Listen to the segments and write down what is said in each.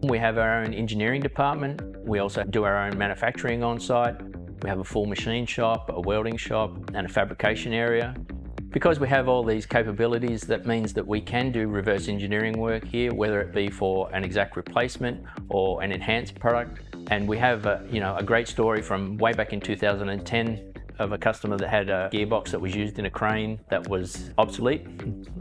We have our own engineering department. We also do our own manufacturing on site. We have a full machine shop, a welding shop, and a fabrication area. Because we have all these capabilities, that means that we can do reverse engineering work here, whether it be for an exact replacement or an enhanced product. And we have a great story from way back in 2010 of a customer that had a gearbox that was used in a crane that was obsolete.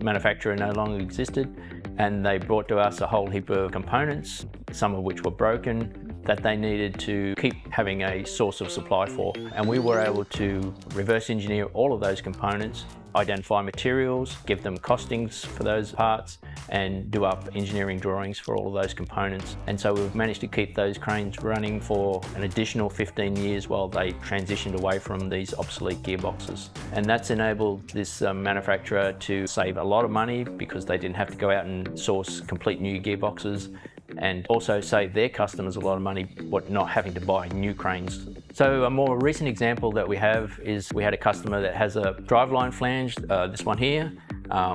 Manufacturer no longer existed, and they brought to us a whole heap of components, some of which were broken, that they needed to keep having a source of supply for. And we were able to reverse engineer all of those components, identify materials, give them costings for those parts, and do up engineering drawings for all of those components. And so we've managed to keep those cranes running for an additional 15 years while they transitioned away from these obsolete gearboxes. And that's enabled this manufacturer to save a lot of money because they didn't have to go out and source complete new gearboxes, and also save their customers a lot of money not having to buy new cranes. So a more recent example that we have is we had a customer that has a driveline flange, this one here,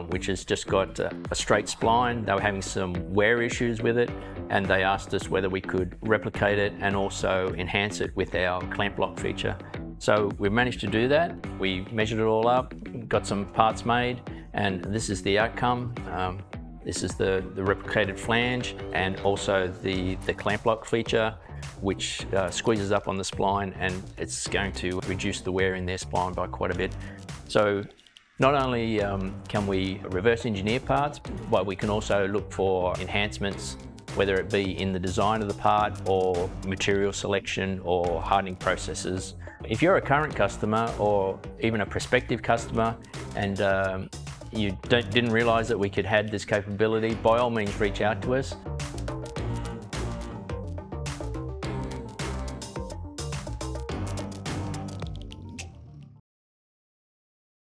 which has just got a straight spline. They were having some wear issues with it, and they asked us whether we could replicate it and also enhance it with our clamp lock feature. So we managed to do that. We measured it all up, got some parts made, and this is the outcome. This is the replicated flange and also the clamp lock feature, which squeezes up on the spline, and it's going to reduce the wear in their spline by quite a bit. So not only can we reverse engineer parts, but we can also look for enhancements, whether it be in the design of the part or material selection or hardening processes. If you're a current customer or even a prospective customer and you didn't realise that we could have this capability, by all means reach out to us.